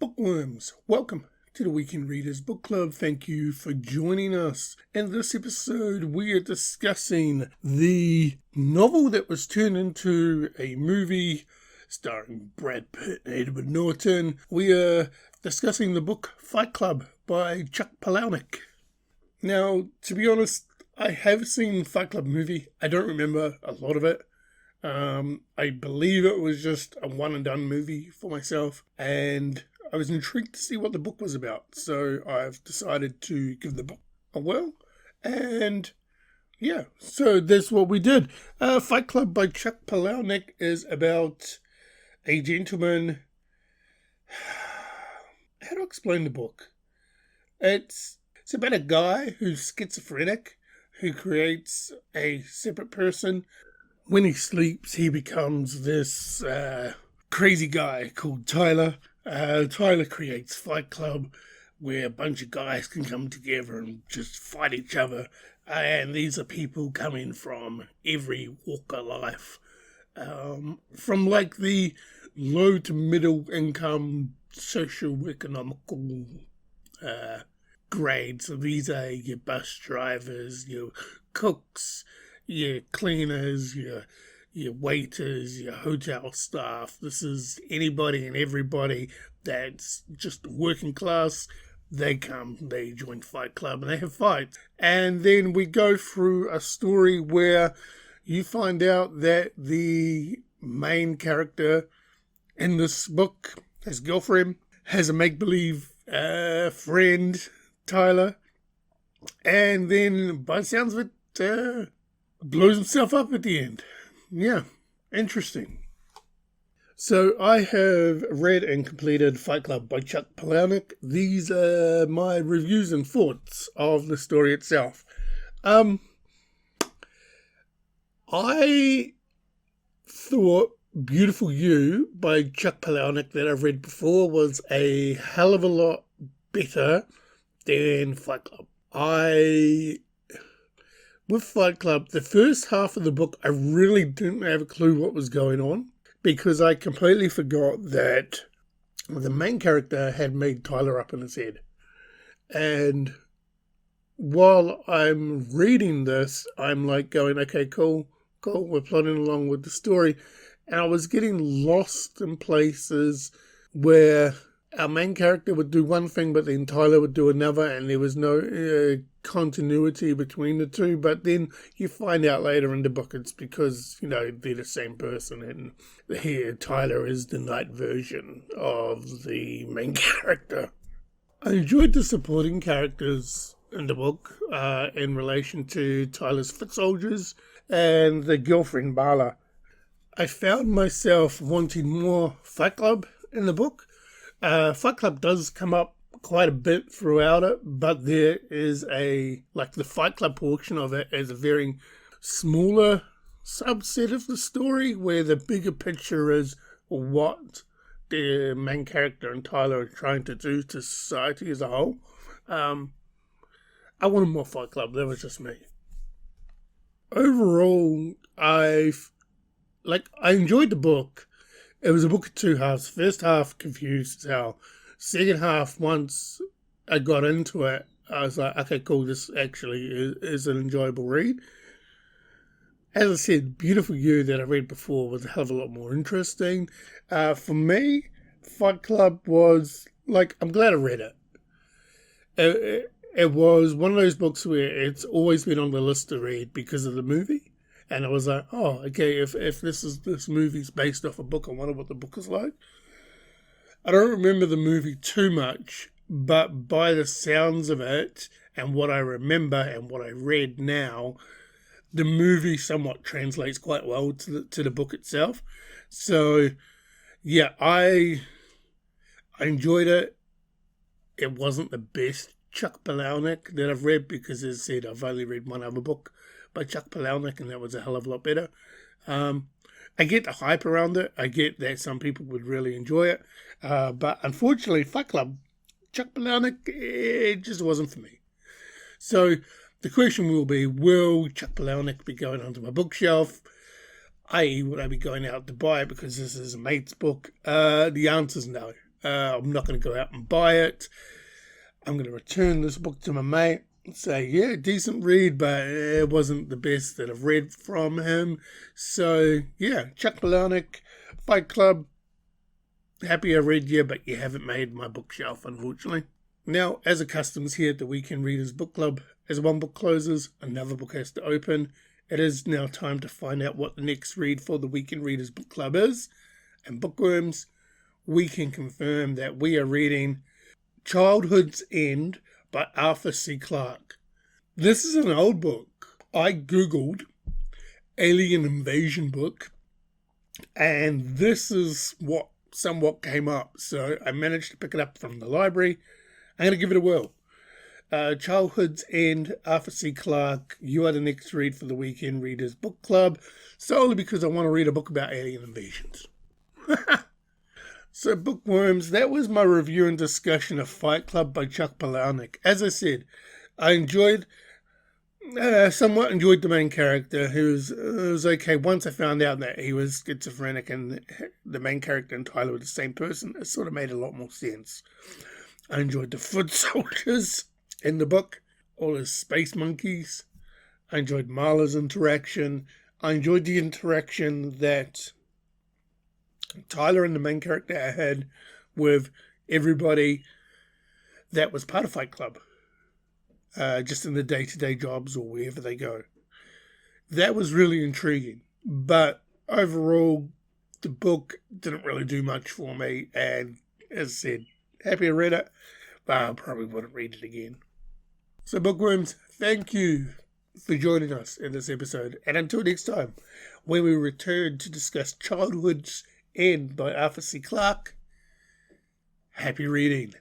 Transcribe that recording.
Bookworms, welcome to the Weekend Readers Book Club. Thank you for joining us. In this episode, we are discussing the novel that was turned into a movie starring Brad Pitt and Edward Norton. We are discussing the book Fight Club by Chuck Palahniuk. Now, to be honest, I have seen Fight Club movie. I don't remember a lot of it. I believe it was just a one and done movie for myself, and I was intrigued to see what the book was about, so I've decided to give the book a whirl, and yeah, so that's what we did. Fight Club by Chuck Palahniuk is about a gentleman. How to explain the book? It's about a guy who's schizophrenic, who creates a separate person. When he sleeps, he becomes this crazy guy called Tyler. Tyler creates Fight Club, where a bunch of guys can come together and just fight each other. And these are people coming from every walk of life. From like the low to middle income socio-economical grades. So these are your bus drivers, your cooks, your cleaners, your waiters, your hotel staff. This is anybody and everybody that's just working class. They join Fight Club, and they have fights. And then we go through a story where you find out that the main character in this book, his girlfriend, has a make-believe friend, Tyler. And then, by the sounds of it, blows himself up at the end. Yeah, interesting. So I have read and completed Fight Club by Chuck Palahniuk. These are my reviews and thoughts of the story itself. I thought Beautiful You by Chuck Palahniuk that I've read before was a hell of a lot better than Fight Club. With Fight Club, the first half of the book, I really didn't have a clue what was going on, because I completely forgot that the main character had made Tyler up in his head. And while I'm reading this, I'm like going, okay, cool, we're plodding along with the story. And I was getting lost in places where our main character would do one thing, but then Tyler would do another, and there was no continuity between the two. But then you find out later in the book it's because, they're the same person, and here Tyler is the night version of the main character. I enjoyed the supporting characters in the book in relation to Tyler's foot soldiers and the girlfriend, Bala. I found myself wanting more Fight Club in the book. Fight Club does come up quite a bit throughout it, but there is the Fight Club portion of it is a very smaller subset of the story, where the bigger picture is what the main character and Tyler are trying to do to society as a whole. I wanted more Fight Club, that was just me. Overall, I enjoyed the book. It was a book of two halves. First half confused as hell. Second half, once I got into it, I was like, okay, cool, this actually is an enjoyable read. As I said, Beautiful You that I read before was a hell of a lot more interesting. For me, Fight Club was, I'm glad I read it. It was one of those books where it's always been on the list to read because of the movie. And I was like, oh, okay, if this movie's based off a book, I wonder what the book is like. I don't remember the movie too much, but by the sounds of it and what I remember and what I read now, the movie somewhat translates quite well to the book itself. So, yeah, I enjoyed it. It wasn't the best Chuck Palahniuk that I've read because, as I said, I've only read one other book by Chuck Palahniuk, and that was a hell of a lot better. I get the hype around it. I get that some people would really enjoy it. But unfortunately, Fight Club, Chuck Palahniuk, it just wasn't for me. So the question will be, will Chuck Palahniuk be going onto my bookshelf? i.e. would I be going out to buy it because this is a mate's book? The answer is no. I'm not going to go out and buy it. I'm going to return this book to my mate and say, yeah, decent read, but it wasn't the best that I've read from him. So, yeah, Chuck Palahniuk, Fight Club. Happy I read you, but you haven't made my bookshelf, unfortunately. Now, as accustoms here at the Weekend Readers Book Club, as one book closes, another book has to open. It is now time to find out what the next read for the Weekend Readers Book Club is. And Bookworms, we can confirm that we are reading Childhood's End by Arthur C. Clarke. This is an old book. I googled alien invasion book, and this is what somewhat came up. So I managed to pick it up from the library. I'm going to give it a whirl. Childhood's End, Arthur C. Clarke. You are the next read for the Weekend Readers Book Club, solely because I want to read a book about alien invasions. So, Bookworms, that was my review and discussion of Fight Club by Chuck Palahniuk. As I said, I somewhat enjoyed the main character, who was okay. Once I found out that he was schizophrenic and the main character and Tyler were the same person, it sort of made a lot more sense. I enjoyed the foot soldiers in the book, all his space monkeys. I enjoyed Marla's interaction. I enjoyed the interaction that Tyler and the main character had with everybody that was part of Fight Club, just in the day-to-day jobs or wherever they go. That was really intriguing, but overall, the book didn't really do much for me, and as I said, happy I read it, but I probably wouldn't read it again. So, Bookworms, thank you for joining us in this episode, and until next time, when we return to discuss Childhood's End by Arthur C. Clarke, happy reading.